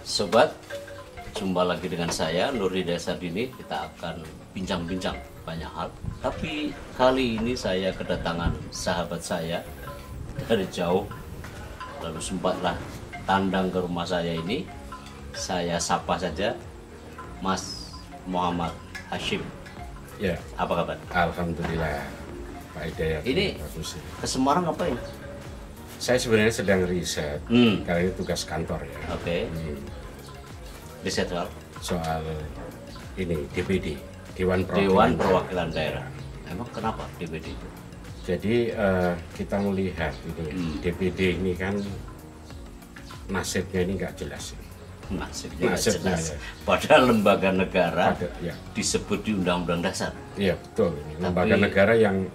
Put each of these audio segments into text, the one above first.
Sobat, jumpa lagi dengan saya Nurdi Desardini. Kita akan bincang-bincang banyak hal. Tapi kali ini saya kedatangan sahabat saya dari jauh. Lalu sempatlah tandang ke rumah saya ini. Saya sapa saja, Mas Muhammad Hashim. Ya, Apa kabar? alhamdulillah Pak Hidayat. Ini bagus. ke Semarang ngapain? Saya sebenarnya sedang riset, karena itu tugas kantor ya. Oke. Riset soal Soal ini DPD, Dewan Perwakilan Daerah. Emang kenapa DPD itu? Jadi kita melihat ini DPD ini kan nasibnya ini nggak jelas. Nasibnya nggak Nasibnya, jelas. ya. Padahal lembaga negara Ya, disebut di Undang-Undang Dasar. iya betul. Ini lembaga negara yang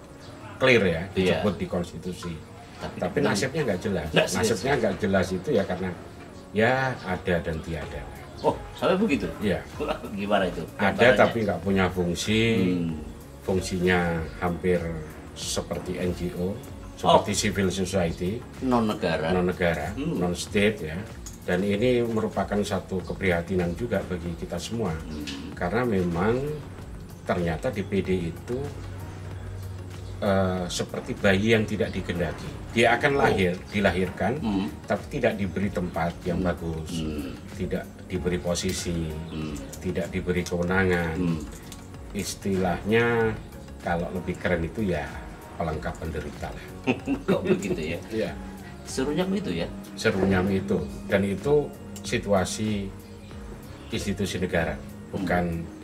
clear ya, Iya. disebut di konstitusi. Tapi Tapi nasibnya nggak jelas. Nasibnya Nasibnya nggak jelas itu ya karena ya ada dan tiada. Oh, sampai begitu? Iya. Gimana itu? Ada Gambarannya? tapi nggak punya fungsi. Fungsinya hampir seperti NGO, seperti civil society, non negara. non negara, non state ya. Dan ini merupakan satu keprihatinan juga bagi kita semua, karena memang ternyata DPD itu seperti bayi yang tidak dikehendaki. Dia akan dilahirkan, tapi tidak diberi tempat yang bagus, tidak diberi posisi, tidak diberi kewenangan. Istilahnya kalau lebih keren itu ya pelengkap penderita lah. Kok begitu ya? Ya, Serunya begitu ya? serunya itu. Dan itu situasi institusi negara, bukan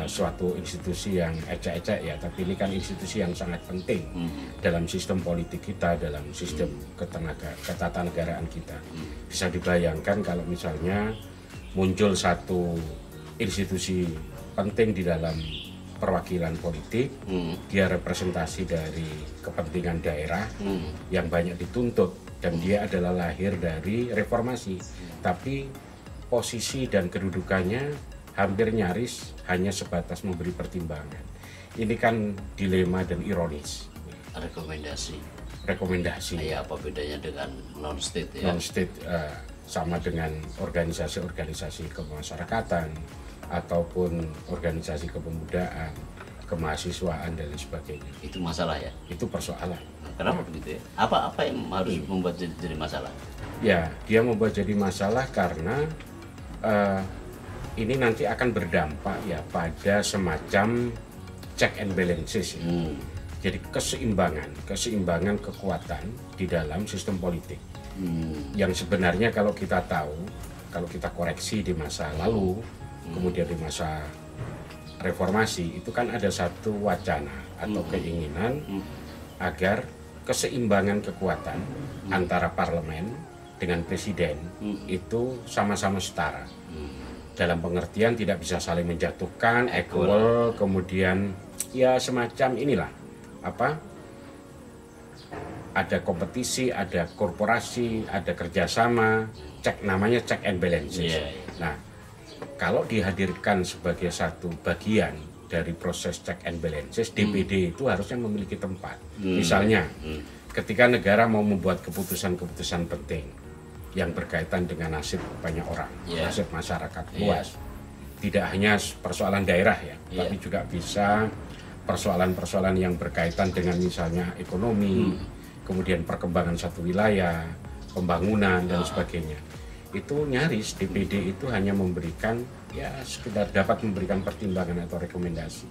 suatu institusi yang ecek-ecek ya, tapi ini kan institusi yang sangat penting dalam sistem politik kita, dalam sistem ketatanegaraan kita. Bisa dibayangkan kalau misalnya muncul satu institusi penting di dalam perwakilan politik, dia representasi dari kepentingan daerah yang banyak dituntut, dan dia adalah lahir dari reformasi, tapi posisi dan kedudukannya hampir nyaris hanya sebatas memberi pertimbangan. Ini kan dilema dan ironis. Rekomendasi. Ya, apa bedanya dengan non state ya? Non state sama dengan organisasi-organisasi kemasyarakatan ataupun organisasi kepemudaan, kemahasiswaan dan lain sebagainya. Itu masalah ya? Itu persoalan. Kenapa begitu ya? Apa yang harus membuat jadi masalah? Ya, dia membuat jadi masalah karena ini nanti akan berdampak ya pada semacam check and balances ya. Jadi keseimbangan kekuatan di dalam sistem politik. Yang sebenarnya kalau kita tahu, kalau kita koreksi di masa lalu, kemudian di masa reformasi, itu kan ada satu wacana atau keinginan agar keseimbangan kekuatan antara parlemen dengan presiden itu sama-sama setara. Dalam pengertian tidak bisa saling menjatuhkan, equal, kemudian ya semacam inilah ada kompetisi, ada korporasi, ada kerjasama, namanya check and balances. Nah, kalau dihadirkan sebagai satu bagian dari proses check and balances, DPD itu harusnya memiliki tempat. Misalnya, ketika negara mau membuat keputusan-keputusan penting yang berkaitan dengan nasib banyak orang, nasib masyarakat luas, tidak hanya persoalan daerah ya, tapi juga bisa persoalan-persoalan yang berkaitan dengan misalnya ekonomi, kemudian perkembangan satu wilayah, pembangunan dan sebagainya. Itu nyaris DPD itu hanya memberikan ya sekedar dapat memberikan pertimbangan atau rekomendasi.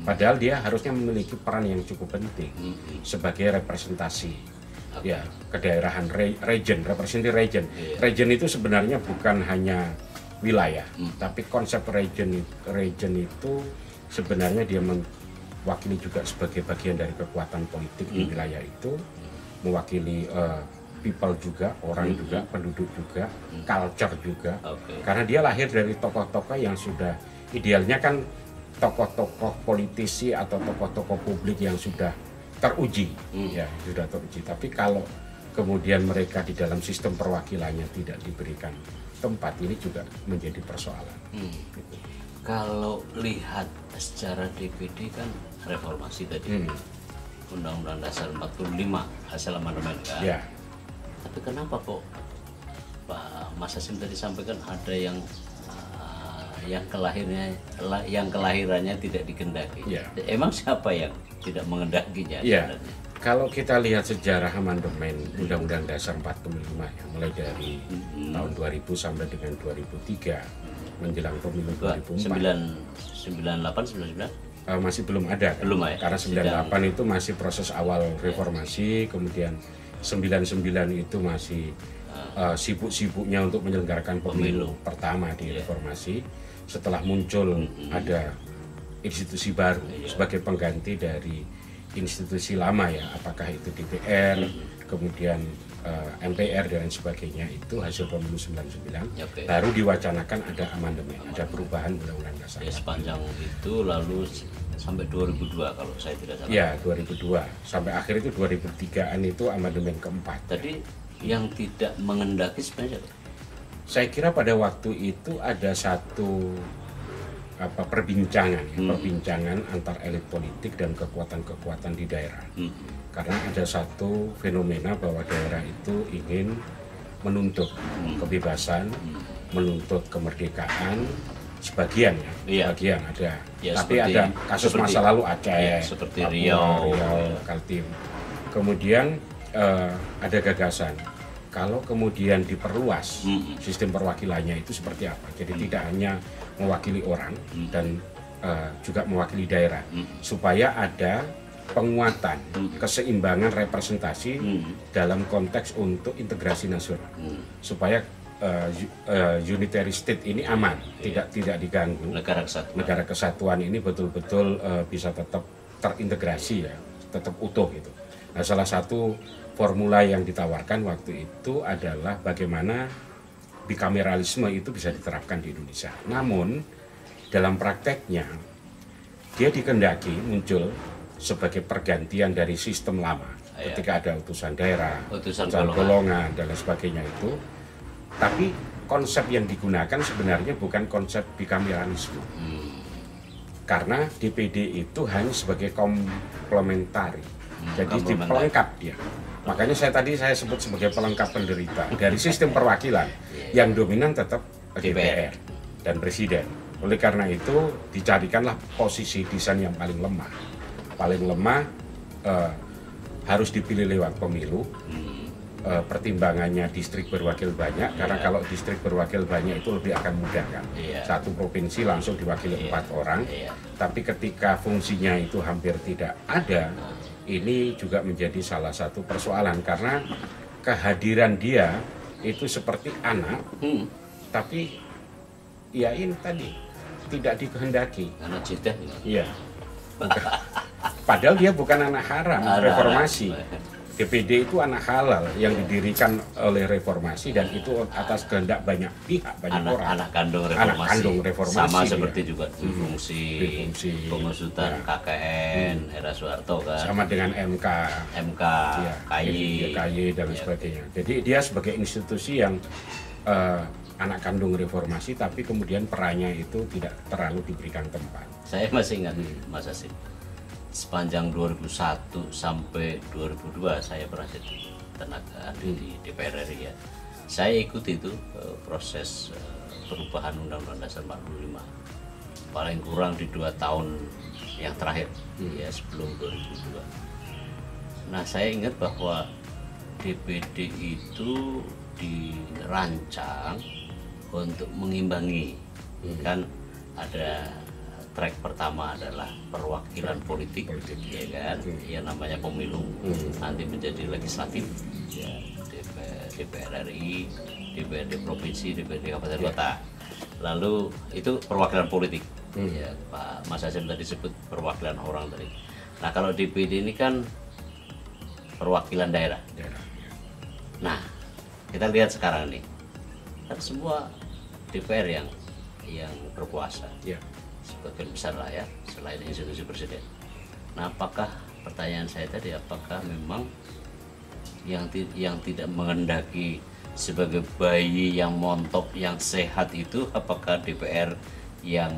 Padahal dia harusnya memiliki peran yang cukup penting sebagai representasi ya kedaerahan, representasi region. Region itu sebenarnya bukan hanya wilayah, tapi konsep region itu sebenarnya dia mewakili juga sebagai bagian dari kekuatan politik di wilayah itu, mewakili people juga, orang juga, penduduk juga, culture juga. Karena dia lahir dari tokoh-tokoh yang sudah idealnya kan tokoh-tokoh politisi atau tokoh-tokoh publik yang sudah teruji, ya sudah teruji. Tapi kalau kemudian mereka di dalam sistem perwakilannya tidak diberikan tempat, ini juga menjadi persoalan. Gitu. Kalau lihat secara DPD kan reformasi tadi, Undang-Undang Dasar 45 hasil amandemen kan. Ya. Tapi kenapa kok Pak Mas Hasim tadi sampaikan ada yang kelahirannya tidak dikehendaki. Ya. Emang siapa yang tidak mengendakinya? Ya, sebenarnya? kalau kita lihat sejarah amandemen Undang-Undang Dasar 45 ya, mulai dari tahun 2000 sampai dengan 2003 menjelang pemilu 2004. 98, 99? Masih belum ada kan? Belum ya? Karena 98 itu masih proses awal reformasi, kemudian 99 itu masih sibuk-sibuknya untuk menyelenggarakan pemilu pertama di reformasi. Setelah muncul ada institusi baru sebagai pengganti dari institusi lama ya, apakah itu DPR, kemudian MPR dan sebagainya, itu hasil pemilu 99 baru diwacanakan ada amandemen, ada perubahan Undang-Undang Dasar. Ya, sepanjang itu lalu sampai 2002 kalau saya tidak salah. Ya, 2002 sampai akhir itu 2003-an itu amandemen keempat. Tadi yang tidak mengendaki sebenarnya apa? Saya kira pada waktu itu ada satu perbincangan antar elit politik dan kekuatan-kekuatan di daerah. Karena ada satu fenomena bahwa daerah itu ingin menuntut kebebasan, menuntut kemerdekaan, sebagian sebagian ada. Ya, tapi ada kasus masa lalu Aceh, ya, seperti Papua, Riau, Kaltim. Kemudian ada gagasan kalau kemudian diperluas sistem perwakilannya itu seperti apa. Jadi tidak hanya mewakili orang dan juga mewakili daerah, supaya ada penguatan keseimbangan representasi dalam konteks untuk integrasi nasional, supaya unitary state ini aman, tidak diganggu. Negara kesatuan ini betul-betul bisa tetap terintegrasi ya, tetap utuh gitu. Nah, salah satu formula yang ditawarkan waktu itu adalah bagaimana bikameralisme itu bisa diterapkan di Indonesia. Namun dalam prakteknya dia dikehendaki muncul sebagai pergantian dari sistem lama, ketika ada utusan daerah, utusan golongan dan lain sebagainya itu. Tapi konsep yang digunakan sebenarnya bukan konsep bikameralisme. Karena DPD itu hanya sebagai komplementari. Jadi pelengkap dia. Makanya saya sebut sebagai pelengkap penderita dari sistem perwakilan yang dominan tetap DPR dan presiden. Oleh karena itu dicarikanlah posisi desain yang paling lemah. Paling lemah harus dipilih lewat pemilu. Pertimbangannya distrik berwakil banyak, karena kalau distrik berwakil banyak itu lebih akan mudah kan. Satu provinsi langsung diwakili 4 orang. Tapi ketika fungsinya itu hampir tidak ada, ini juga menjadi salah satu persoalan, karena kehadiran dia itu seperti anak, tapi ya ini tadi tidak dikehendaki. Anak jidat. Iya. Padahal dia bukan anak haram reformasi. DPD itu anak halal yang didirikan oleh reformasi, dan itu atas kehendak banyak pihak, banyak orang. Anak kandung reformasi. Sama seperti juga fungsi pengusutan KKN era Soeharto kan. Sama dengan MK, KY dan sebagainya. Jadi dia sebagai institusi yang anak kandung reformasi, tapi kemudian perannya itu tidak terlalu diberikan tempat. Saya masih ingat Mas Hasim, sepanjang 2001 sampai 2002 saya pernah jadi tenaga ahli di DPR RI ya. Saya ikuti itu proses perubahan Undang-Undang Dasar 45 paling kurang di 2 tahun yang terakhir ya, sebelum 2002. Nah, saya ingat bahwa DPD itu dirancang untuk mengimbangi, kan ada track pertama adalah perwakilan politik, ya kan, ya namanya pemilu, nanti menjadi legislatif, ya, DPR RI, DPRD provinsi, DPRD kabupaten kota. Lalu itu perwakilan politik, ya, Pak Mas Hasim tadi sebut perwakilan orang tadi. Nah, kalau DPD ini kan perwakilan daerah. Nah, kita lihat sekarang nih, kan semua DPR yang berkuasa. Sebagian besar lah ya, selain institusi presiden. Nah, apakah, pertanyaan saya tadi, apakah memang yang tidak mengendaki sebagai bayi yang montok, yang sehat itu, apakah DPR yang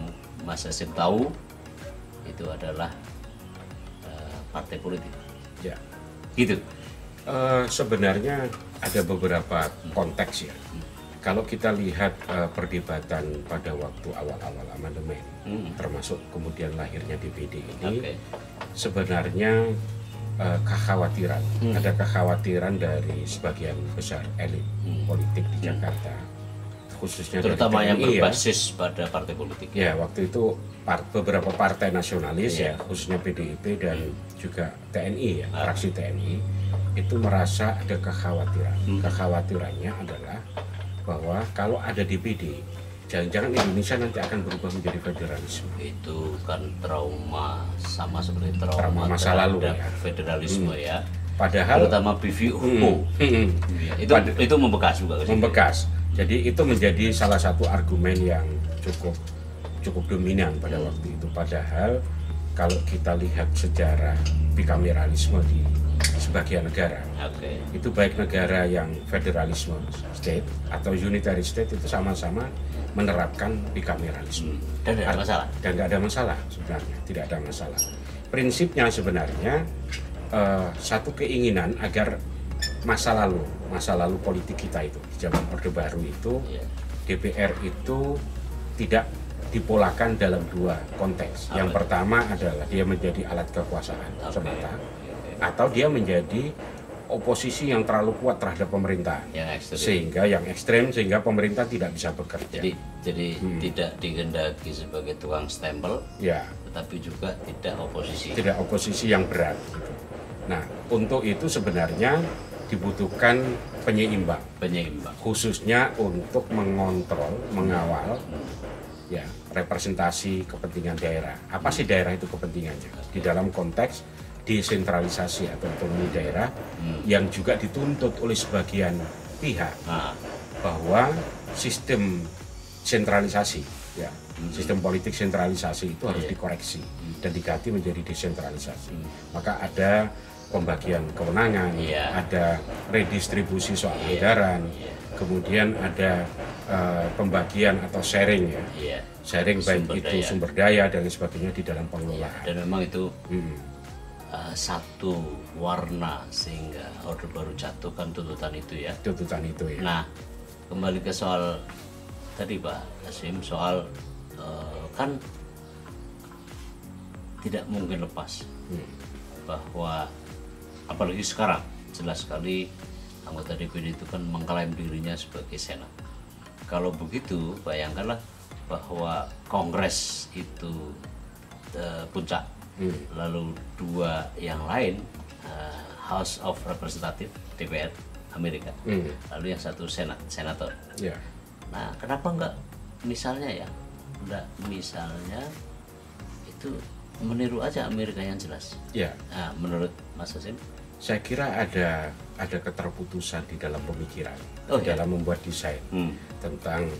Mas Hasim tahu itu adalah partai politik? Ya, gitu. Sebenarnya ada beberapa konteks ya. Kalau kita lihat perdebatan pada waktu awal-awal amandemen, termasuk kemudian lahirnya DPD ini, sebenarnya kekhawatiran, ada kekhawatiran dari sebagian besar elit politik di Jakarta, khususnya terutama dari yang TNI, berbasis pada partai politik. Ya, waktu itu beberapa partai nasionalis ya, khususnya PDIP dan juga TNI ya, fraksi TNI itu merasa ada kekhawatiran. Kekhawatirannya adalah bahwa kalau ada DPD, jangan-jangan Indonesia nanti akan berubah menjadi federalisme. Itu kan trauma, sama seperti trauma masa lalu ya. Federalisme ya. Padahal terutama BVU itu membekas juga. Membekas. Jadi itu menjadi salah satu argumen yang cukup dominan pada waktu itu. Padahal kalau kita lihat sejarah bikameralisme di sebagian negara, itu baik negara yang federalisme state atau unitary state itu sama-sama menerapkan bikameralisme. Dan tidak ada masalah. Dan tidak ada masalah sebenarnya, tidak ada masalah. Prinsipnya sebenarnya satu keinginan agar masa lalu politik kita itu di zaman Orde Baru itu, DPR itu tidak dipolakan dalam dua konteks. Yang pertama adalah dia menjadi alat kekuasaan semata, atau dia menjadi oposisi yang terlalu kuat terhadap pemerintah, yang ekstrem sehingga pemerintah tidak bisa bekerja. Jadi tidak digendaki sebagai tukang stempel, tetapi juga tidak oposisi yang berat. Gitu. Nah, untuk itu sebenarnya dibutuhkan penyeimbang, khususnya untuk mengontrol, mengawal representasi kepentingan daerah. Apa sih daerah itu kepentingannya? Di dalam konteks desentralisasi atau otonomi daerah yang juga dituntut oleh sebagian pihak bahwa sistem sentralisasi, sistem politik sentralisasi itu harus dikoreksi dan diganti menjadi desentralisasi. Maka ada pembagian kewenangan, ada redistribusi soal anggaran, kemudian ada pembagian atau sharing sharing baik itu sumber daya dan sebagainya di dalam pengelolaan. Dan memang itu satu warna sehingga Orde Baru jatuh kan tuntutan itu ya. Nah, kembali ke soal tadi Pak Hasyim, soal kan tidak mungkin lepas bahwa apalagi sekarang jelas sekali anggota DPD itu kan mengklaim dirinya sebagai senat. Kalau begitu bayangkanlah bahwa Kongres itu puncak, lalu dua yang lain House of Representative DPR Amerika, lalu yang satu senator. Nah, kenapa enggak misalnya itu meniru aja Amerika yang jelas? Nah, menurut Mas Hasyim? Saya kira ada keterputusan di dalam pemikiran, dalam membuat desain tentang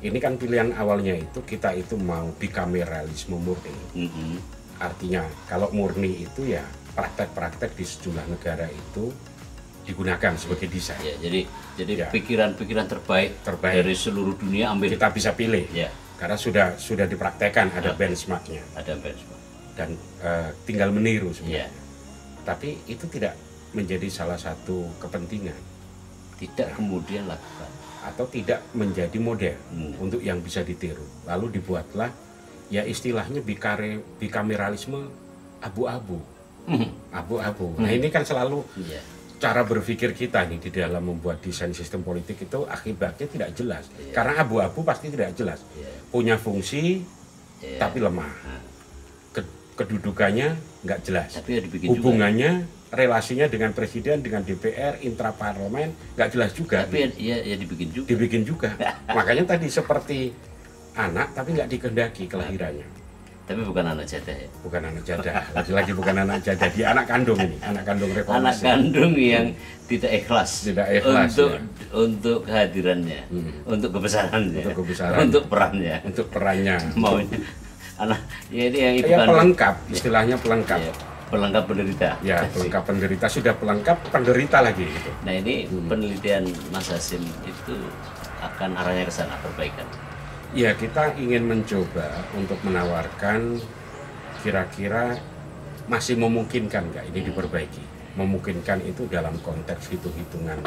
ini kan pilihan awalnya itu kita itu mau bikameralisme murni. Artinya kalau murni itu ya praktek-praktek di sejumlah negara itu digunakan sebagai desain. Jadi pikiran-pikiran terbaik dari seluruh dunia ambil. Kita bisa pilih. Karena sudah dipraktekkan, ada benchmarknya. Dan tinggal meniru sebenarnya. Tapi itu tidak menjadi salah satu kepentingan. Tidak kemudian lakukan. Atau tidak menjadi model untuk yang bisa ditiru. Lalu dibuatlah ya istilahnya bikameralisme abu-abu. Nah ini kan selalu cara berpikir kita nih di dalam membuat desain sistem politik itu akibatnya tidak jelas. Karena abu-abu pasti tidak jelas. Punya fungsi tapi lemah. Kedudukannya nggak jelas. Tapi hubungannya, relasinya dengan presiden, dengan DPR, intraparlemen nggak jelas juga. Tapi dibikin juga. Makanya tadi seperti anak tapi nggak dikehendaki kelahirannya. Tapi bukan anak jadah ya? Bukan anak jadah, lagi-lagi bukan anak jadah, dia anak kandung ini, anak kandung reformasi. Anak kandung yang tidak ikhlas untuk kehadirannya, untuk kebesarannya, untuk perannya. Maunya anak ini yang ibu pelengkap, istilahnya pelengkap. Pelengkap penderita. Ya, pelengkap penderita, sudah pelengkap penderita lagi gitu. Nah, ini penelitian Mas Hasyim itu akan arahnya ke sana, perbaikan. Ya, kita ingin mencoba untuk menawarkan kira-kira masih memungkinkan nggak ini diperbaiki. memungkinkan itu dalam konteks hitung-hitungan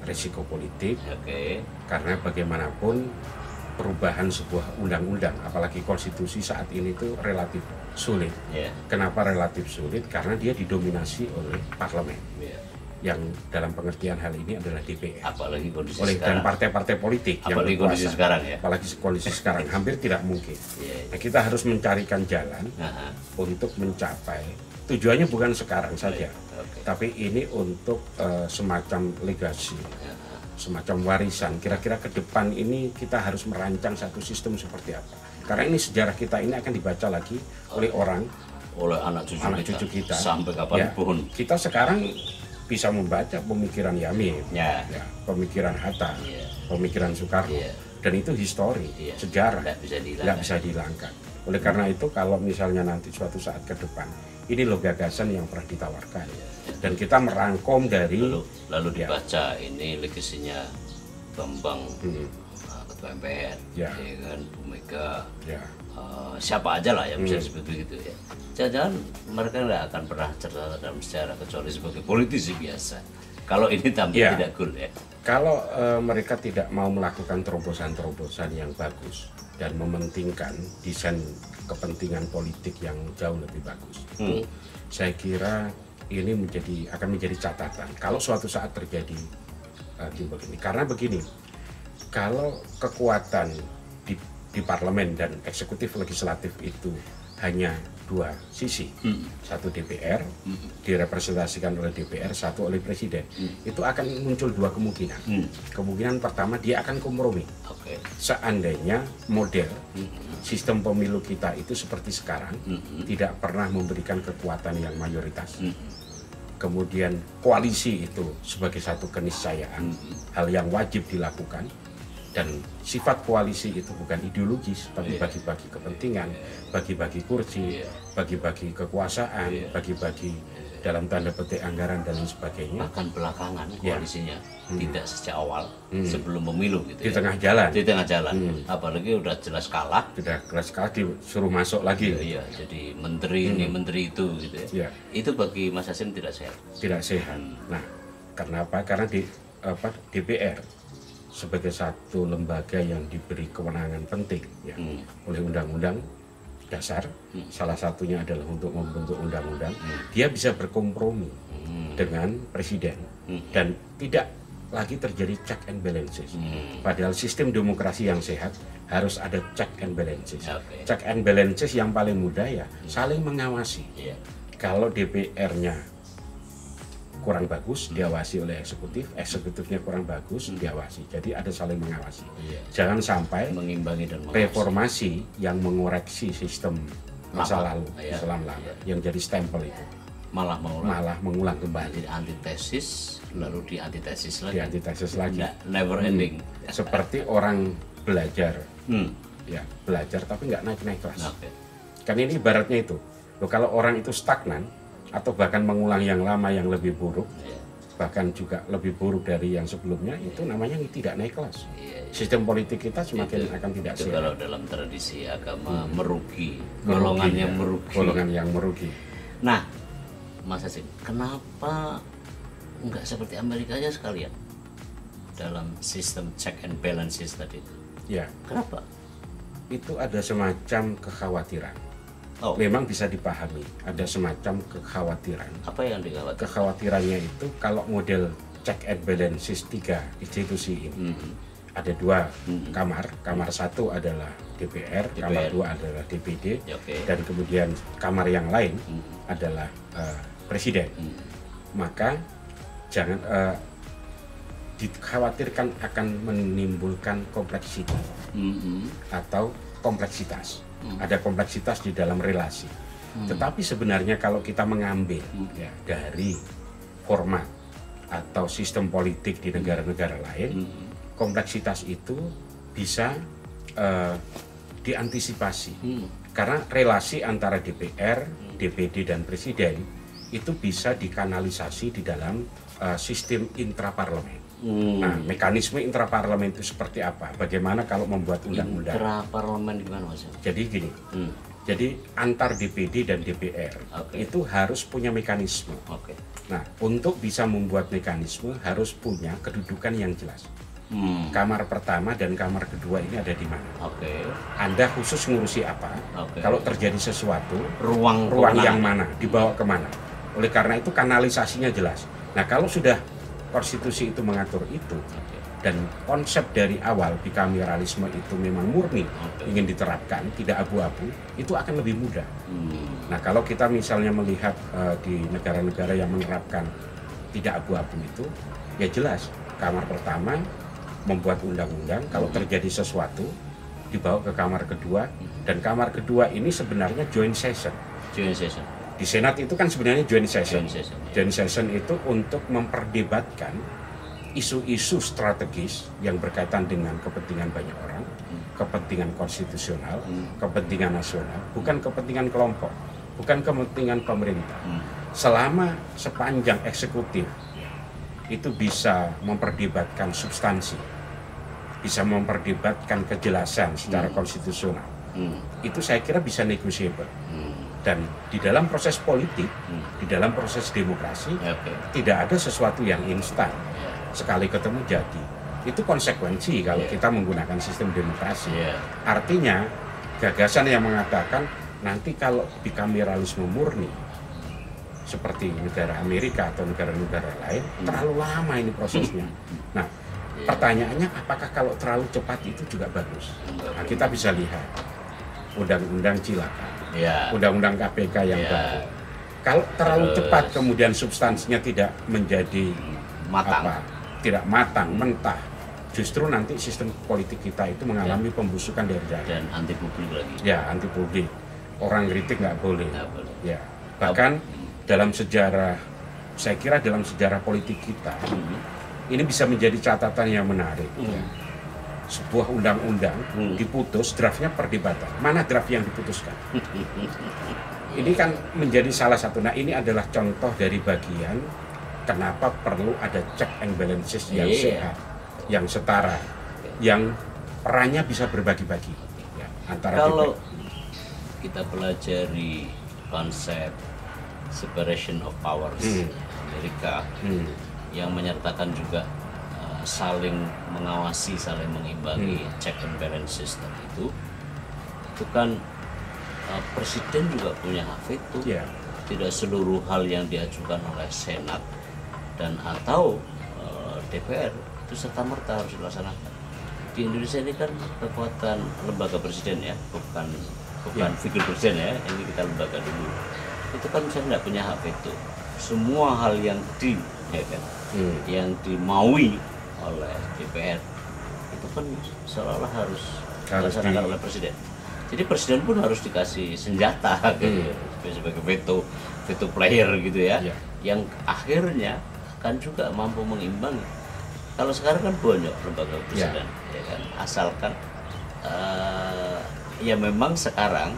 risiko politik. Karena bagaimanapun perubahan sebuah undang-undang, apalagi konstitusi saat ini itu relatif sulit. Kenapa relatif sulit? Karena dia didominasi oleh parlemen. Yang dalam pengertian hal ini adalah DPR. Apalagi kondisi oleh sekarang. Dan partai-partai politik apalagi yang kondisi sekarang ya. Apalagi kondisi sekarang hampir tidak mungkin. Nah, kita harus mencarikan jalan untuk mencapai. Tujuannya bukan sekarang saja, tapi ini untuk semacam legasi, semacam warisan. Kira-kira ke depan ini kita harus merancang satu sistem seperti apa. Karena ini sejarah kita ini akan dibaca lagi oleh anak cucu kita sampai kapanpun. Kita sekarang bisa membaca pemikiran Yamin, pemikiran Hatta, pemikiran Soekarno, dan itu histori, sejarah, nggak bisa dihilangkan. Oleh karena itu, kalau misalnya nanti suatu saat ke depan, ini loh gagasan yang pernah ditawarkan, dan kita merangkum dari lalu dibaca ini legasinya Bambang, Ketua MPR, ya kan, Bu Mega, siapa aja lah yang bisa disebut begitu ya. Jangan-jangan mereka nggak akan pernah tercatat dalam sejarah kecuali sebagai politisi biasa. Kalau ini tampil tidak cool ya. Kalau mereka tidak mau melakukan terobosan-terobosan yang bagus dan mementingkan desain kepentingan politik yang jauh lebih bagus, itu saya kira ini akan menjadi catatan. Kalau suatu saat terjadi begini, karena begini, kalau kekuatan di parlemen dan eksekutif legislatif itu hanya dua sisi, satu DPR direpresentasikan oleh DPR, satu oleh presiden, itu akan muncul dua kemungkinan. Kemungkinan pertama, dia akan kompromi. Seandainya model sistem pemilu kita itu seperti sekarang, tidak pernah memberikan kekuatan yang mayoritas. Kemudian koalisi itu sebagai satu keniscayaan, hal yang wajib dilakukan. Dan sifat koalisi itu bukan ideologis, tapi bagi-bagi kepentingan, bagi-bagi kursi, bagi-bagi kekuasaan, bagi-bagi dalam tanda petik anggaran dan lain sebagainya. Bahkan belakangan koalisinya tidak sejak awal, sebelum pemilu gitu. Di tengah jalan. Di tengah jalan. Apalagi udah jelas kalah. Sudah jelas kalah disuruh masuk lagi. Iya, jadi menteri ini, menteri itu gitu ya. Itu bagi Mas Hasim tidak sehat. Tidak sehat. Nah, karena apa? Karena DPR sebagai satu lembaga yang diberi kewenangan penting oleh undang-undang dasar, salah satunya adalah untuk membentuk undang-undang, dia bisa berkompromi dengan presiden dan tidak lagi terjadi check and balances. Padahal sistem demokrasi yang sehat harus ada check and balances. Check and balances yang paling mudah ya saling mengawasi. Kalau DPR-nya kurang bagus, diawasi oleh eksekutif, eksekutifnya kurang bagus, diawasi. Jadi ada saling mengawasi. Jangan sampai mengimbangi dan reformasi yang mengoreksi sistem masa lalu, Islam lalu, yang jadi stempel itu malah mengulang kembali. Jadi antitesis, lalu di antitesis lagi. Di antitesis lagi. Never ending. Seperti orang belajar, belajar tapi nggak naik kelas. Kan ini ibaratnya itu. Loh, kalau orang itu stagnan, atau bahkan mengulang yang lama yang lebih buruk, bahkan juga lebih buruk dari yang sebelumnya, itu namanya tidak naik kelas. Sistem politik kita semakin akan tidak sehat. Kalau dalam tradisi agama merugi, golongan yang merugi. Nah, Mas Hasim, kenapa nggak seperti Amerika aja sekalian dalam sistem check and balances tadi itu? Kenapa? Itu ada semacam kekhawatiran. Memang bisa dipahami, ada semacam kekhawatiran. Apa yang dikhawatirkan? Kekhawatirannya itu kalau model check and balances 3 institusi ini, ada 2 kamar satu adalah DPR, kamar 2 adalah DPD, dan kemudian kamar yang lain adalah presiden. Maka jangan dikhawatirkan akan menimbulkan kompleksitas atau kompleksitas. Ada kompleksitas di dalam relasi. Tetapi sebenarnya kalau kita mengambil dari format atau sistem politik di negara-negara lain, kompleksitas itu bisa diantisipasi. Karena relasi antara DPR, DPD dan presiden itu bisa dikanalisasi di dalam sistem intraparlemen. Nah, mekanisme intraparlemen itu seperti apa? Bagaimana kalau membuat undang-undang? Intraparlemen gimana Mas? Jadi gini, Jadi antar DPD dan DPR itu harus punya mekanisme. Nah, untuk bisa membuat mekanisme harus punya kedudukan yang jelas. Kamar pertama dan kamar kedua ini ada di mana? Anda khusus ngurusi apa? Kalau terjadi sesuatu, ruang yang mana? Dibawa kemana? Oleh karena itu kanalisasinya jelas. Nah, kalau sudah konstitusi itu mengatur itu, dan konsep dari awal bikameralisme itu memang murni ingin diterapkan, tidak abu-abu, itu akan lebih mudah. Nah, kalau kita misalnya melihat di negara-negara yang menerapkan tidak abu-abu itu, ya jelas kamar pertama membuat undang-undang, kalau terjadi sesuatu dibawa ke kamar kedua, dan kamar kedua ini sebenarnya joint session. Di Senat itu kan sebenarnya joint session. Joint session itu untuk memperdebatkan isu-isu strategis yang berkaitan dengan kepentingan banyak orang, kepentingan konstitusional, kepentingan nasional, bukan kepentingan kelompok, bukan kepentingan pemerintah. Selama sepanjang eksekutif itu bisa memperdebatkan substansi, bisa memperdebatkan kejelasan secara konstitusional, itu saya kira bisa negotiable. Dan di dalam proses politik, di dalam proses demokrasi, tidak ada sesuatu yang instan. Sekali ketemu jadi. Itu konsekuensi kalau kita menggunakan sistem demokrasi. Artinya gagasan yang mengatakan nanti kalau bikameralisme murni seperti negara Amerika atau negara-negara lain terlalu lama ini prosesnya. Nah, pertanyaannya apakah kalau terlalu cepat itu juga bagus? Nah, kita bisa lihat undang-undang Cilaka, undang-undang KPK yang baru. Kalau terlalu cepat kemudian substansinya tidak menjadi tidak matang, mentah, justru nanti sistem politik kita itu mengalami pembusukan dari dalam. Dan anti publik lagi. Ya, anti publik. Orang kritik nggak boleh. Ya, bahkan dalam sejarah, saya kira dalam sejarah politik kita, ini bisa menjadi catatan yang menarik. Ya. Sebuah undang-undang diputus, draftnya perdebatan. Mana draft yang diputuskan? Ini kan menjadi salah satu. Nah, ini adalah contoh dari bagian kenapa perlu ada check and balances yang sehat, yang setara, yang perannya bisa berbagi-bagi ya, antara kalau kita pelajari konsep separation of powers Amerika yang menyertakan juga saling mengawasi, saling mengimbangi check and balances tadi itu kan presiden juga punya hak veto. Tidak seluruh hal yang diajukan oleh Senat dan atau DPR itu serta-merta harus dilaksanakan. Di Indonesia ini kan kekuatan lembaga presiden ya, bukan figur presiden ya, ini kita lembaga dulu. Itu kan misalnya tidak punya hak veto. Semua hal yang yang dimaui oleh DPR itu kan seolah-olah harus dilaksanakan oleh presiden. Jadi presiden pun harus dikasih senjata gitu, sebagai veto player gitu ya, yang akhirnya kan juga mampu mengimbangi. Kalau sekarang kan banyak lembaga presiden, ya kan, asalkan ya memang sekarang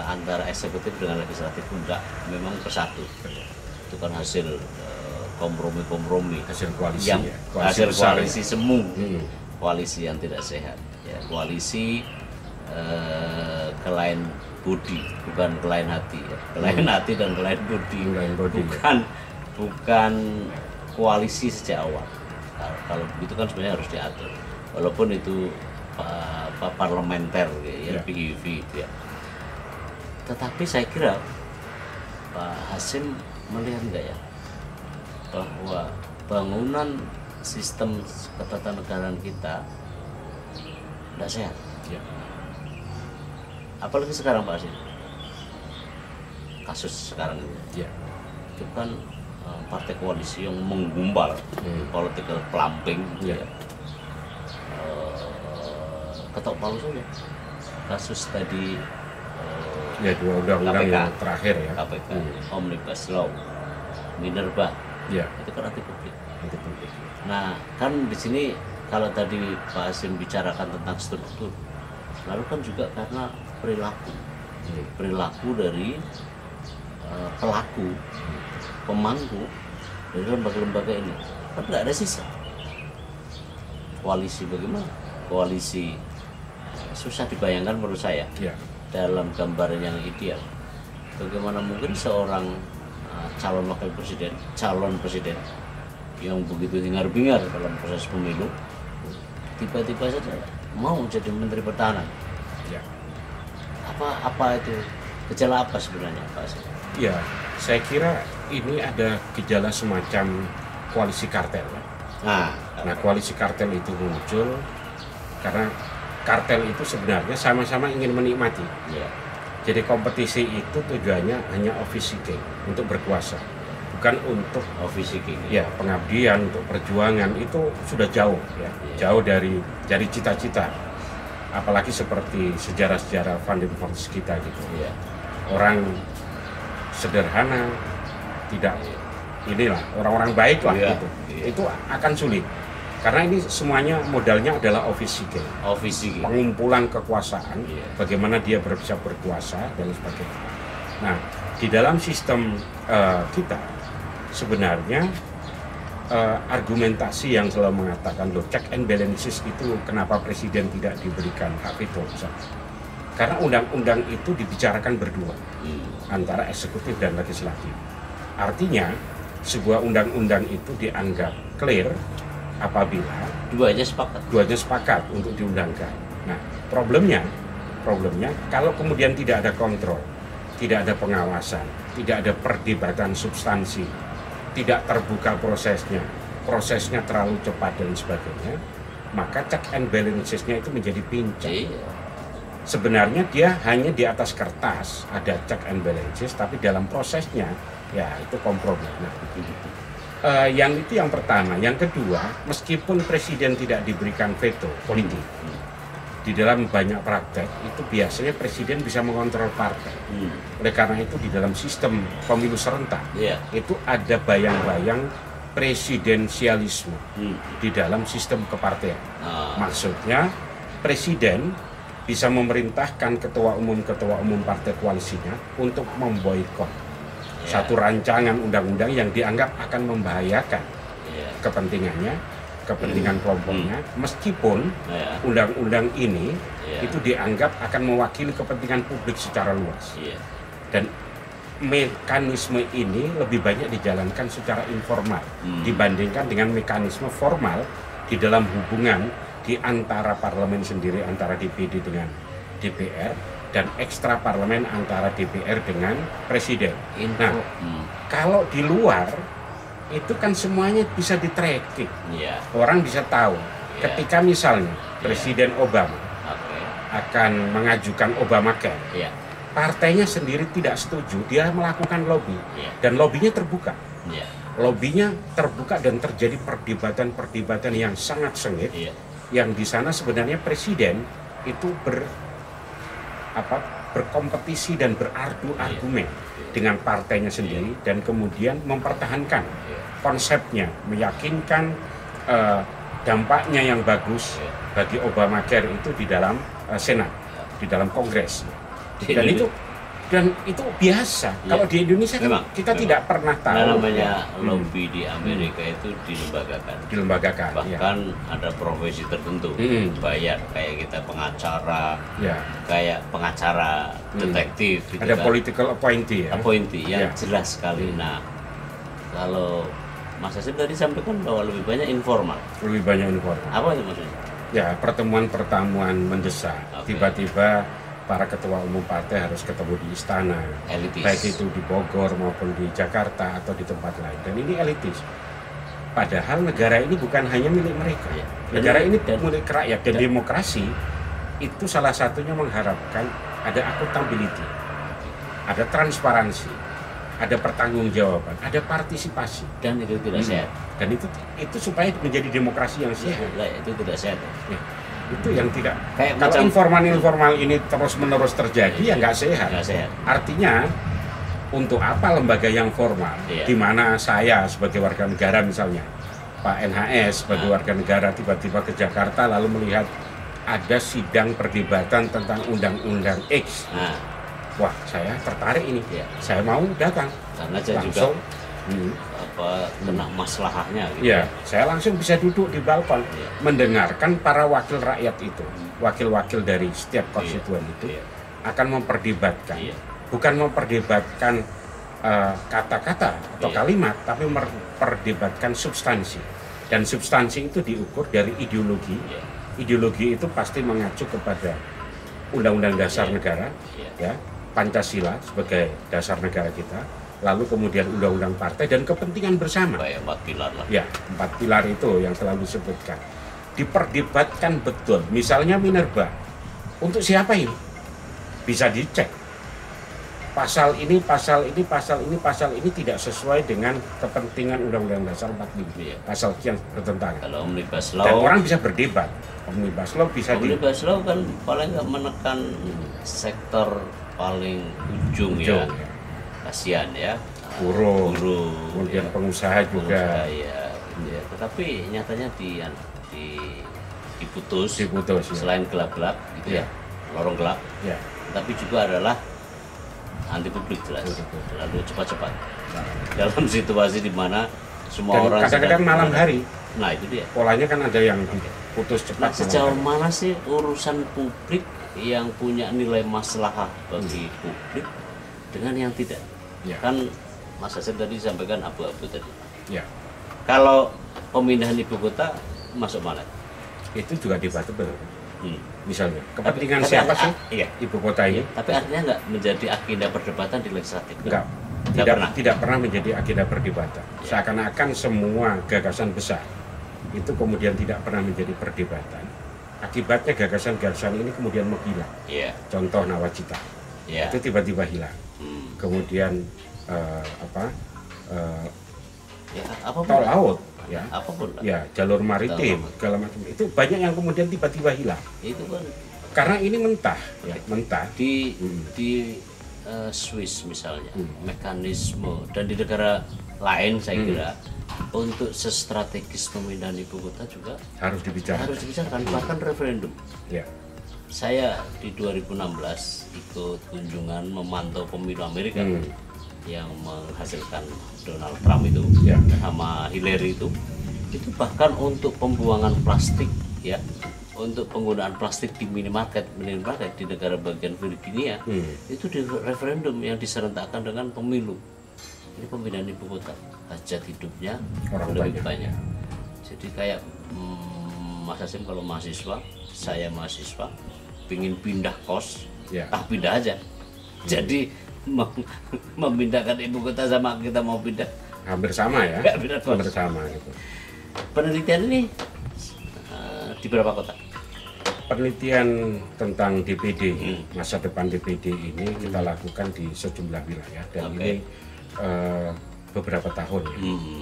antara eksekutif dengan legislatif enggak memang bersatu. Itu kan hasil kompromi, hasil koalisi, hasil koalisi semu, koalisi yang tidak sehat, ya, koalisi kelain budi, bukan kelain hati, ya. Kelain hati dan kelain budi, bukan koalisi sejak awal. Kalau begitu kan sebenarnya harus diatur, walaupun itu parlementer ya, PIV itu ya. Tetapi saya kira Pak Hasim melihat enggak ya bahwa bangunan sistem ketatanegaraan kita tidak sehat. Apalagi sekarang Pak Hasim, kasus sekarang ini. Itu kan partai koalisi yang menggumbal political plumping ya. Ketok palu saja kasus tadi dua undang-undang yang terakhir ya, KPK, Omnibus Law, Minerba, itu kan anti publik. Nah kan di sini kalau tadi Pak Hasim bicarakan tentang struktur, lalu kan juga karena perilaku dari pelaku, pemangku dari lembaga-lembaga ini kan nggak ada sisa. Koalisi bagaimana? Koalisi susah dibayangkan menurut saya. dalam gambaran yang ideal. Bagaimana mungkin seorang calon wakil presiden, calon presiden yang begitu hingar-bingar dalam proses pemilu, tiba-tiba saja mau jadi menteri pertahanan. Ya. Apa itu gejala apa sebenarnya, Pak? Ya, saya kira ini ada gejala semacam koalisi kartel. Nah, koalisi kartel itu muncul karena kartel itu sebenarnya sama-sama ingin menikmati. Ya. Jadi kompetisi itu tujuannya hanya office seeking, untuk berkuasa, bukan untuk office seeking. Ya, pengabdian, untuk perjuangan itu sudah jauh ya, jauh dari cita-cita. Apalagi seperti sejarah-sejarah Founding Fathers kita gitu. Ya. Orang sederhana, tidak inilah orang-orang baik lah gitu. Itu akan sulit. Karena ini semuanya modalnya adalah office seeking. Pengumpulan kekuasaan, bagaimana dia bisa berkuasa dan sebagainya. Nah, di dalam sistem kita sebenarnya argumentasi yang selalu mengatakan loh, check and balances itu kenapa presiden tidak diberikan hak veto? Karena undang-undang itu dibicarakan berdua antara eksekutif dan legislatif. Artinya sebuah undang-undang itu dianggap clear apabila duanya sepakat untuk diundangkan. Nah, problemnya kalau kemudian tidak ada kontrol, tidak ada pengawasan, tidak ada perdebatan substansi, tidak terbuka prosesnya terlalu cepat dan sebagainya, maka check and balancesnya itu menjadi pincang. Sebenarnya dia hanya di atas kertas ada check and balances, tapi dalam prosesnya ya itu kompromi. Nah, yang itu yang pertama. Yang kedua, meskipun presiden tidak diberikan veto politik, di dalam banyak praktek itu biasanya presiden bisa mengontrol partai. Oleh karena itu di dalam sistem pemilu serentak itu ada bayang-bayang presidensialisme di dalam sistem kepartean. Maksudnya presiden bisa memerintahkan ketua umum partai koalisinya untuk memboikot satu rancangan undang-undang yang dianggap akan membahayakan kepentingan kelompoknya, meskipun undang-undang ini itu dianggap akan mewakili kepentingan publik secara luas. Dan mekanisme ini lebih banyak dijalankan secara informal dibandingkan dengan mekanisme formal di dalam hubungan di antara parlemen sendiri, antara DPD dengan DPR, dan ekstra parlemen antara DPR dengan presiden. Nah, kalau di luar itu kan semuanya bisa di-tracking. Orang bisa tahu ketika misalnya Presiden Obama akan mengajukan Obamacare, partainya sendiri tidak setuju, dia melakukan lobby dan lobbynya terbuka. Lobbynya terbuka dan terjadi perdebatan yang sangat sengit, yang di sana sebenarnya presiden itu berkompetisi dan beradu argumen dengan partainya sendiri dan kemudian mempertahankan konsepnya, meyakinkan dampaknya yang bagus bagi Obamacare itu di dalam Senat, di dalam Kongres. Dan itu biasa. Kalau di Indonesia kita tidak pernah tahu. Namanya lobby di Amerika itu dilembagakan. Bahkan ada profesi tertentu bayar, kayak kita pengacara, kayak pengacara detektif. Gitu ada political appointee yang jelas sekali. Nah, kalau Mas Hasim tadi sampaikan bahwa lebih banyak informal. Apa itu maksudnya? Ya, pertemuan mendesak. Tiba-tiba para ketua umum partai harus ketemu di istana, baik itu di Bogor maupun di Jakarta atau di tempat lain. Dan ini elitis. Padahal negara ini bukan hanya milik mereka. Negara ini milik rakyat, dan demokrasi itu salah satunya mengharapkan ada accountability, ada transparansi, ada pertanggungjawaban, ada partisipasi. Dan itu tidak sehat. Dan itu supaya menjadi demokrasi yang sehat. Itu tidak sehat. Itu yang tidak. Kalau informal ini terus-menerus terjadi ya nggak sehat. Artinya untuk apa lembaga yang formal, di mana saya sebagai warga negara misalnya, Pak NHS sebagai warga negara tiba-tiba ke Jakarta lalu melihat ada sidang perdebatan tentang undang-undang X. Wah, saya tertarik ini, saya mau datang. Karena saya langsung kena masalahnya. Gitu. Saya langsung bisa duduk di balkon, mendengarkan para wakil rakyat itu, wakil-wakil dari setiap konstituen itu, akan memperdebatkan, Iya. bukan memperdebatkan kata-kata atau Iya. kalimat, tapi memperdebatkan substansi. Dan substansi itu diukur dari ideologi. Iya. Ideologi itu pasti mengacu kepada Undang-Undang Dasar Iya. Negara, Iya. ya, Pancasila sebagai dasar negara kita, lalu kemudian undang-undang partai dan kepentingan bersama. Kayak 4 pilar lah. Ya, 4 pilar itu yang selalu disebutkan. Diperdebatkan betul. Misalnya Minerba, untuk siapa ini? Bisa dicek. Pasal ini, pasal ini, pasal ini, pasal ini tidak sesuai dengan kepentingan Undang-Undang Dasar 45. Iya. Pasal yang bertentangan. Kalau Omnibus Dan Law, orang bisa berdebat. Omnibus Law bisa Omnibus Law kan paling nggak menekan sektor paling ujung ya. Ujung, ya. Kasihan ya. Buruh, Buruh, kemudian ya. pengusaha juga Ya. Tetapi nyatanya diputus. diputus. Ya. Selain gelap-gelap gitu ya, lorong gelap, Ya. tapi juga adalah anti publik jelas. Betul. Lalu cepat-cepat dalam situasi di mana semua Dan orang kadang-kadang sedang- malam hari, Nah itu dia. polanya kan ada yang diputus Nah, cepat. sejauh malam mana sih urusan publik yang punya nilai maslahah bagi publik dengan yang tidak? Ya. Kan Mas Hasim tadi sampaikan abu-abu tadi. hari. Ya. Kalau pemindahan ibu kota masuk mana? Itu juga debatable. Hmm. Misalnya, kepentingan Tapi siapa ada- sih Iya. ibu kota ini? Tapi artinya nggak menjadi agenda perdebatan di legislatif? Enggak. Tidak pernah menjadi agenda perdebatan. Seakan-akan semua gagasan besar itu kemudian tidak pernah menjadi perdebatan. Akibatnya gagasan-gagasan ini kemudian menghilang. Iya. Contoh Nawacita, Iya. itu tiba-tiba hilang. Hmm. Kemudian Ya, apapun tol lah. laut, ya, Apapun lah. ya jalur maritim, Tol. segala macam itu banyak yang kemudian tiba-tiba hilang. Itu kan Karena ini mentah, ya, mentah. di Hmm. di Swiss misalnya Hmm. mekanisme dan di negara lain saya kira untuk sestrategis pemindahan ibu kota juga Harus dibicarakan. harus dibicarakan bahkan referendum. Ya, Saya di 2016 ikut kunjungan memantau pemilu Amerika yang menghasilkan Donald Trump itu Ya. sama Hillary itu bahkan untuk pembuangan plastik ya, untuk penggunaan plastik di minimarket di negara bagian Virginia itu di referendum yang diserentakkan dengan pemilu. Ini pemindahan ibu kota, hajat hidupnya Orang lebih banyak. banyak. Jadi kayak Mas Hasim kalau mahasiswa, saya mahasiswa, pingin pindah kos, Ya. pindah aja. Jadi memindahkan ibu kota sama kita mau pindah. hampir sama ya. Nggak beda kos. Hampir sama gitu. Penelitian ini di berapa kota? Penelitian tentang DPD, masa depan DPD ini kita lakukan di sejumlah wilayah dan Oke. ini beberapa tahun ya.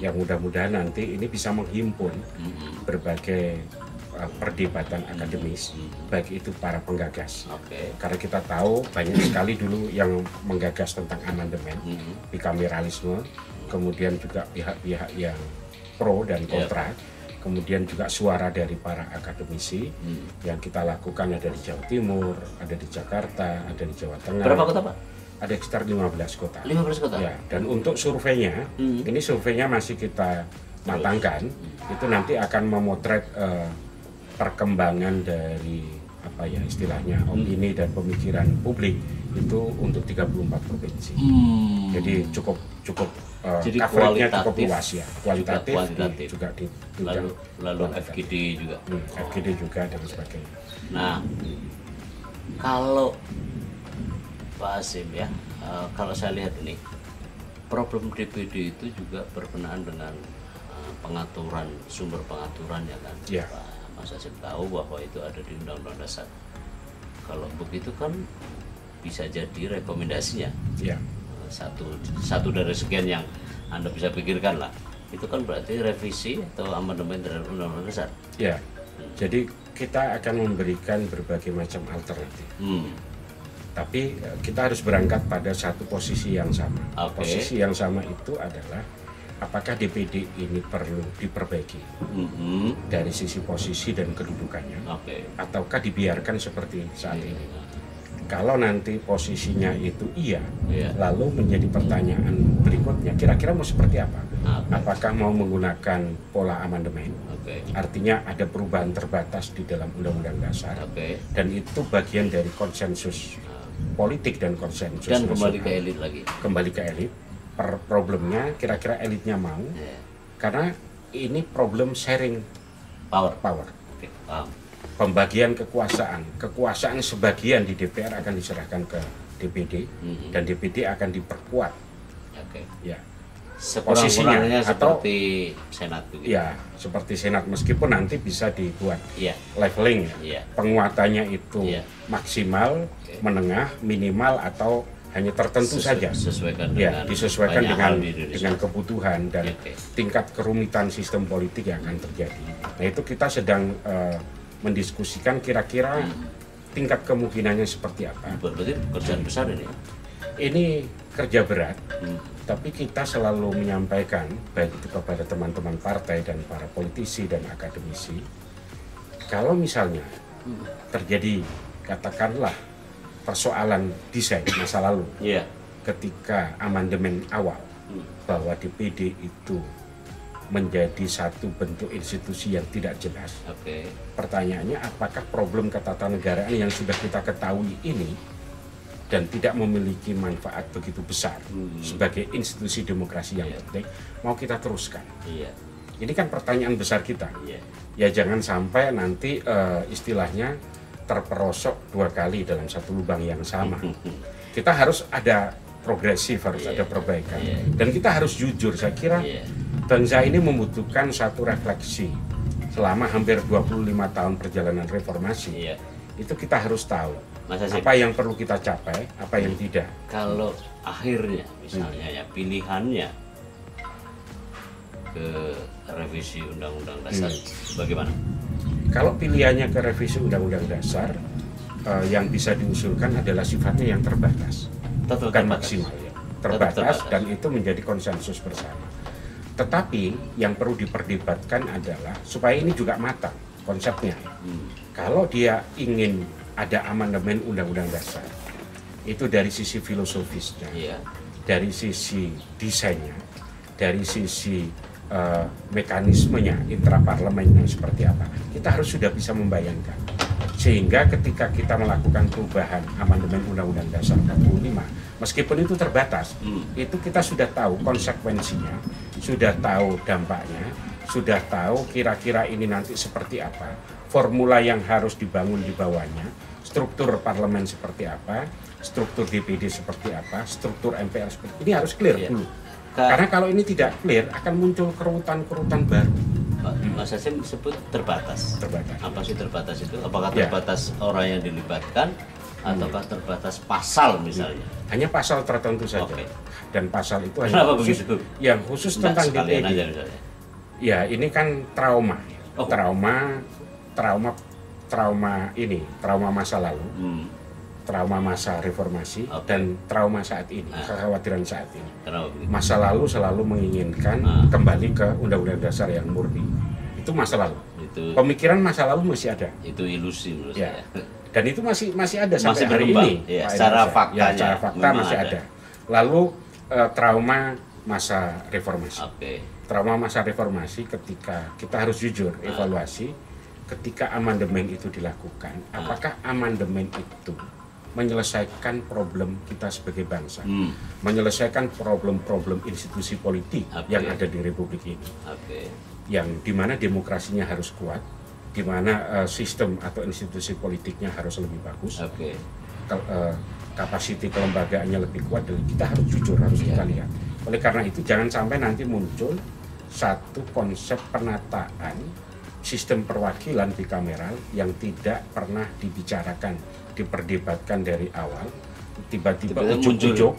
Yang mudah-mudahan nanti ini bisa menghimpun berbagai perdebatan akademis, baik itu para penggagas. Oke. Karena kita tahu banyak sekali dulu yang menggagas tentang amandemen, bikameralisme, kemudian juga pihak-pihak yang pro dan kontra, kemudian juga suara dari para akademisi yang kita lakukan ada di Jawa Timur, ada di Jakarta, ada di Jawa Tengah. Berapa kota, Pak? Ada sekitar 15 kota. 15 kota. Ya, dan untuk surveinya, ini surveinya masih kita matangkan, itu nanti akan memotret perkembangan dari apa ya istilahnya opini dan pemikiran publik itu untuk 34 provinsi. Jadi cukup Jadi coveragenya cukup kualitatif, luas ya, kualitatif, kuantitatif. juga di Lalu FGD juga. FGD juga dan sebagainya. Nah, kalau Pak Hasim ya, kalau saya lihat ini problem DPD itu juga berkenaan dengan pengaturan, sumber pengaturan ya kan. Ya. Pak Mas Hasim tahu bahwa itu ada di Undang-Undang Dasar. Kalau begitu kan bisa jadi rekomendasinya Ya. satu dari sekian yang Anda bisa pikirkan lah. Itu kan berarti revisi atau amandemen terhadap Undang-Undang Dasar. Ya. Jadi kita akan memberikan berbagai macam alternatif. Tapi kita harus berangkat pada satu posisi yang sama. Oke. Posisi yang sama itu adalah apakah DPD ini perlu diperbaiki dari sisi posisi dan kedudukannya, Oke. ataukah dibiarkan seperti saat ini. Kalau nanti posisinya itu iya, Iya. lalu menjadi pertanyaan berikutnya, kira-kira mau seperti apa? Oke. Apakah mau menggunakan pola amandemen? Oke. Artinya ada perubahan terbatas di dalam Undang-Undang Dasar, Oke. dan itu bagian dari konsensus politik dan konsensus Dan kembali nasional. ke elit lagi. Kembali ke elit. Problemnya kira-kira elitnya mau, Ya. karena ini problem sharing power. Oke, paham. Pembagian kekuasaan sebagian di DPR akan diserahkan ke DPD, dan DPD akan diperkuat. Oke. Ya, Sekurang-kurangnya posisinya, atau seperti Senat begitu. ya seperti Senat, meskipun nanti bisa dibuat Iya. leveling, Iya. penguatannya itu Iya. maksimal, menengah, minimal, atau hanya tertentu saja. Disesuaikan Ya, dengan disesuaikan banyak dengan hal di Indonesia. dengan kebutuhan dan Oke. tingkat kerumitan sistem politik yang akan terjadi. Nah, itu kita sedang mendiskusikan kira-kira tingkat kemungkinannya seperti apa. Berarti pekerjaan besar ini. Ini kerja berat, Hmm. tapi kita selalu menyampaikan baik itu kepada teman-teman partai dan para politisi dan akademisi, kalau misalnya terjadi katakanlah persoalan desain masa lalu Iya. ketika amandemen awal bahwa DPD itu menjadi satu bentuk institusi yang tidak jelas. Oke. Pertanyaannya, apakah problem ketatanegaraan yang sudah kita ketahui ini dan tidak memiliki manfaat begitu besar sebagai institusi demokrasi yang Iya. penting, mau kita teruskan? Iya. Ini kan pertanyaan besar kita. Iya. Ya jangan sampai nanti istilahnya terperosok dua kali dalam satu lubang yang sama. Kita harus ada progresif, harus ada perbaikan. Dan kita harus jujur, saya kira Iya. bangsa ini membutuhkan satu refleksi. Selama hampir 25 tahun perjalanan reformasi, Iya. itu kita harus tahu Mas Hasim, apa yang perlu kita capai, apa yang tidak. kalau akhirnya misalnya ya pilihannya ke revisi Undang-Undang Dasar bagaimana? Kalau pilihannya ke revisi Undang-Undang Dasar, yang bisa diusulkan adalah sifatnya yang terbatas, Tetap bukan terbatas. maksimal ya. Tetap Terbatas, dan itu menjadi konsensus bersama. Tetapi yang perlu diperdebatkan adalah supaya ini juga matang konsepnya. Kalau dia ingin ada amandemen Undang-Undang Dasar, itu dari sisi filosofisnya, Iya. dari sisi desainnya, dari sisi mekanismenya intraparlemennya seperti apa, kita harus sudah bisa membayangkan. Sehingga ketika kita melakukan perubahan amandemen Undang-Undang Dasar 45, meskipun itu terbatas, itu kita sudah tahu konsekuensinya, sudah tahu dampaknya, sudah tahu kira-kira ini nanti seperti apa, formula yang harus dibangun di bawahnya, struktur parlemen seperti apa, struktur DPD seperti apa, struktur MPR seperti ini harus clear Iya. dulu. Karena kalau ini tidak clear akan muncul kerutan-kerutan baru. Mas Hasim sebut terbatas. Terbatas. Apa sih terbatas itu? Apakah Ya. terbatas orang yang dilibatkan ataukah terbatas pasal misalnya? Hanya pasal tertentu saja. Oke. Dan pasal itu Kenapa hanya khusus, begitu? yang khusus Enggak, tentang sekalian DPD. aja misalnya. Ya, ini kan trauma. Oh. Trauma masa lalu, trauma masa reformasi, Oke. dan trauma saat ini, kekhawatiran saat ini. Kenapa begitu? Masa lalu selalu menginginkan kembali ke Undang-Undang Dasar yang murni. Itu masa lalu. Itu Pemikiran masa lalu masih ada. ilusi menurut Ya. saya. Dan itu masih ada sampai Masih hari berkembang, ini. ya, Pak secara Indonesia. faktanya Ya, secara fakta memang masih ada. ada. Lalu trauma masa reformasi. Oke. Trauma masa reformasi ketika kita harus jujur evaluasi ketika amandemen itu dilakukan. Apakah amandemen itu menyelesaikan problem kita sebagai bangsa, menyelesaikan problem-problem institusi politik Oke. yang ada di Republik ini, Oke. yang dimana demokrasinya harus kuat, dimana sistem atau institusi politiknya harus lebih bagus, Oke. kapasiti kelembagaannya lebih kuat, dan kita harus jujur, harus kita lihat. Oleh karena itu jangan sampai nanti muncul satu konsep penataan sistem perwakilan bikameral yang tidak pernah dibicarakan, diperdebatkan dari awal, tiba-tiba Tiba-tiba ujuk-ujuk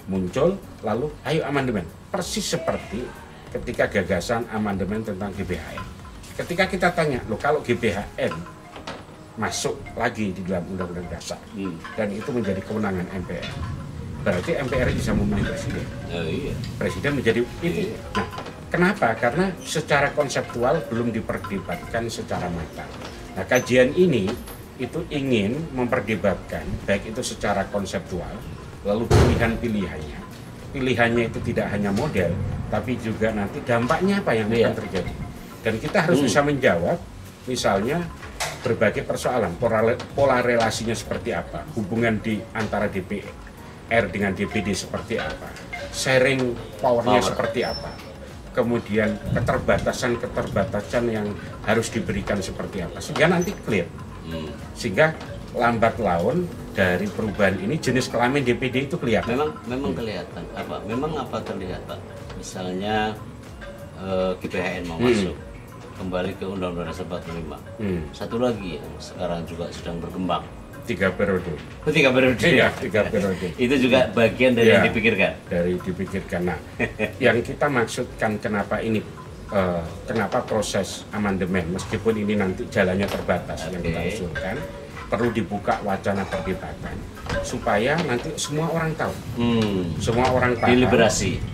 muncul. lalu ayo amandemen, persis seperti ketika gagasan amandemen tentang GBHN. Ketika kita tanya, loh kalau GBHN masuk lagi di dalam Undang-Undang Dasar dan itu menjadi kewenangan MPR, berarti MPR bisa memilih presiden. Oh, iya. Presiden menjadi itu. Nah, kenapa? Karena secara konseptual belum diperdebatkan secara matang. Nah, kajian ini itu ingin memperdebatkan baik itu secara konseptual, lalu pilihan-pilihannya. Pilihannya itu tidak hanya model, tapi juga nanti dampaknya apa yang akan terjadi. Dan kita harus bisa menjawab, misalnya berbagai persoalan, pola relasinya seperti apa, hubungan di antara DPR dengan DPD seperti apa, sharing powernya seperti apa, kemudian keterbatasan yang harus diberikan seperti apa, sehingga nanti clear. Sehingga lambat laun dari perubahan ini jenis kelamin DPD itu kelihatan. Memang kelihatan. Memang apa terlihat, Pak? Misalnya GPHN mau masuk, kembali ke Undang-Undang Dasar 45. Satu lagi yang sekarang juga sedang berkembang. 3 periode. 3 periode. Iya, 3 periode. Itu juga bagian dari yang dipikirkan. Dari dipikirkan. Nah, yang kita maksudkan kenapa ini, kenapa proses amandemen, meskipun ini nanti jalannya terbatas yang kita usulkan, perlu dibuka wacana perdebatan supaya nanti semua orang tahu, semua orang paham,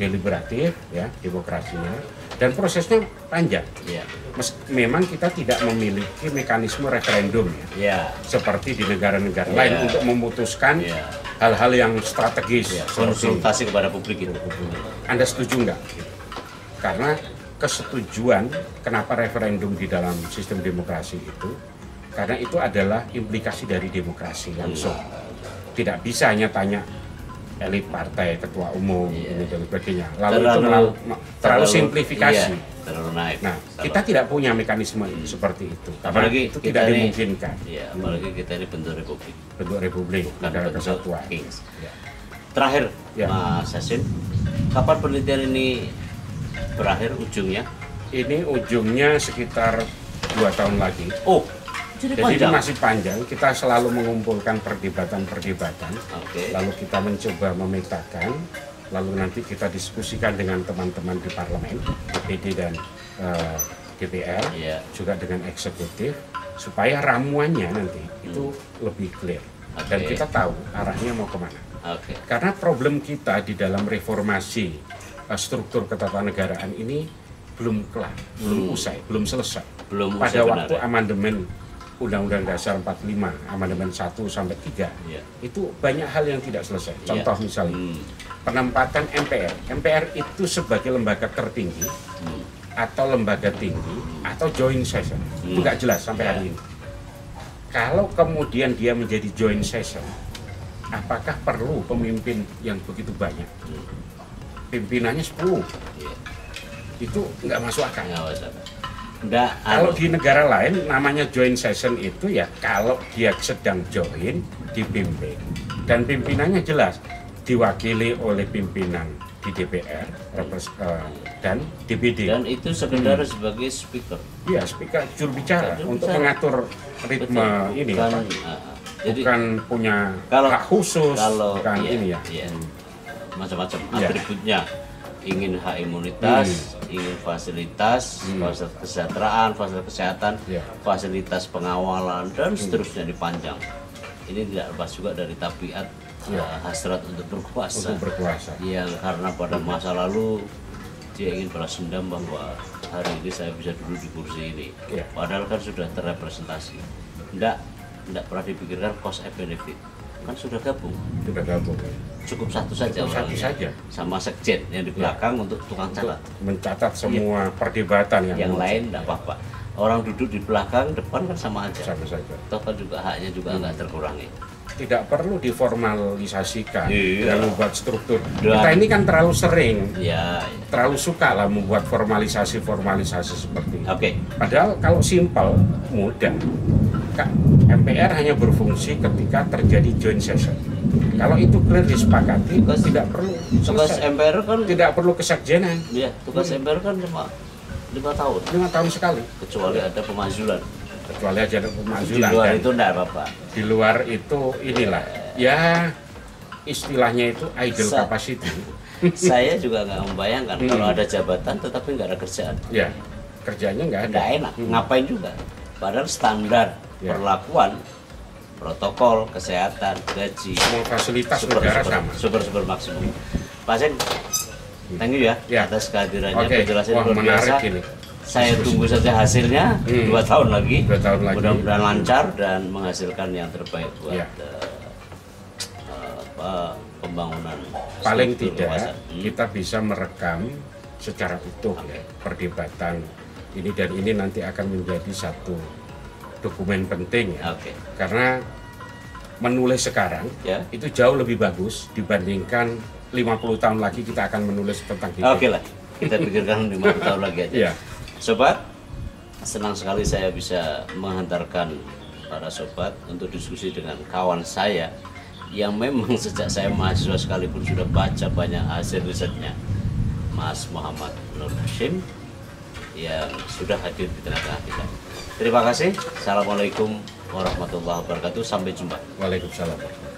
deliberatif, ya, demokrasinya, dan prosesnya panjang. Memang kita tidak memiliki mekanisme referendum, seperti di negara-negara lain untuk memutuskan hal-hal yang strategis, konsultasi kepada publik itu. Anda setuju nggak? Karena kesetujuan kenapa referendum di dalam sistem demokrasi itu, karena itu adalah implikasi dari demokrasi langsung. Tidak bisa hanya tanya elit partai, ketua umum, ini dan sebagainya. Lalu terlalu simplifikasi. Terlalu naik. Nah, kita tidak punya mekanisme seperti itu. Apalagi itu tidak dimungkinkan. Apalagi kita ini bentuk republik. Bentuk republik, negara kesatuan. Terakhir, Mas Hasim, kapan penelitian ini berakhir ujungnya? Ini ujungnya sekitar 2 tahun lagi. Jadi ini masih panjang, kita selalu mengumpulkan perdebatan-perdebatan, lalu kita mencoba memetakan, lalu nanti kita diskusikan dengan teman-teman di parlemen, DPD dan DPR, juga dengan eksekutif, supaya ramuannya nanti itu lebih clear, dan kita tahu arahnya mau kemana. Karena problem kita di dalam reformasi struktur ketatanegaraan ini belum kelar, belum usai, belum selesai. Pada waktu amandemen Undang-Undang Dasar 45, amandemen 1 sampai 3, itu banyak hal yang tidak selesai. Contoh misalnya, penempatan MPR. MPR itu sebagai lembaga tertinggi, atau lembaga tinggi, atau joint session. Itu nggak jelas sampai hari ini. Kalau kemudian dia menjadi joint session, apakah perlu pemimpin yang begitu banyak? Pimpinannya 10. Itu nggak masuk akal. Kalau di negara lain namanya joint session itu ya kalau dia sedang join dipimpin dan pimpinannya jelas diwakili oleh pimpinan di DPR dan DPD. Dan itu sekedar sebagai speaker. Iya, speaker, juru bicara untuk mengatur ritme ini. Bukan punya hak khusus, bukan ini ya. Macam-macam atributnya. Ingin hak imunitas, ingin fasilitas, fasilitas kesejahteraan, fasilitas kesehatan, fasilitas pengawalan, dan seterusnya dipanjang. Ini tidak lepas juga dari tabiat hasrat untuk berkuasa. Yang karena pada masa lalu dia ingin balas dendam bahwa hari ini saya bisa duduk di kursi ini. Padahal kan sudah terrepresentasi. Tidak pernah dipikirkan cost and benefit. Kan sudah gabung. Cukup satu saja sama sekjen yang di belakang untuk tukang catat, mencatat semua perdebatan yang lain tidak apa-apa. Orang duduk di belakang, depan kan sama aja. Toh kan juga haknya juga nggak terkurangi. Tidak perlu diformalisasikan dan membuat struktur. Kita ini kan terlalu sering, terlalu suka lah membuat formalisasi seperti ini. Padahal kalau simpel, mudah. MPR hanya berfungsi ketika terjadi joint session. Kalau itu clear disepakati, tidak perlu tugas MPR kan tidak perlu kesekjenan. Tugas MPR kan cuma 5 tahun. 5 tahun sekali. Kecuali ada pemakzulan. Di luar itu enggak apa-apa. Di luar itu inilah, ya istilahnya itu idle capacity. Saya juga nggak membayangkan kalau ada jabatan tetapi nggak ada kerjaan. Kerjanya nggak ada. Nggak enak, ngapain juga. Padahal standar perlakuan, protokol, kesehatan, gaji, semua fasilitas negara sama. Super maksimum. Pak Sen, thank you ya atas kehadirannya, penjelasan luar biasa. Ini. Saya tunggu saja hasilnya 2 tahun lagi. 2 tahun lagi. Mudah-mudahan lancar dan menghasilkan yang terbaik buat pembangunan. Paling tidak kita bisa merekam secara utuh perdebatan ini, dan ini nanti akan menjadi satu dokumen penting ya. Oke. Karena menulis sekarang Ya. itu jauh lebih bagus dibandingkan 50 tahun lagi kita akan menulis tentang hidup. Oke lah, kita pikirkan 50 tahun lagi aja. Iya. Sobat, senang sekali saya bisa menghantarkan para sobat untuk diskusi dengan kawan saya yang memang sejak saya mahasiswa sekalipun sudah baca banyak hasil risetnya, Mas Muhammad Nur Hashim, yang sudah hadir di tengah-tengah kita. Terima kasih. Assalamualaikum warahmatullahi wabarakatuh. Sampai jumpa. Waalaikumsalam.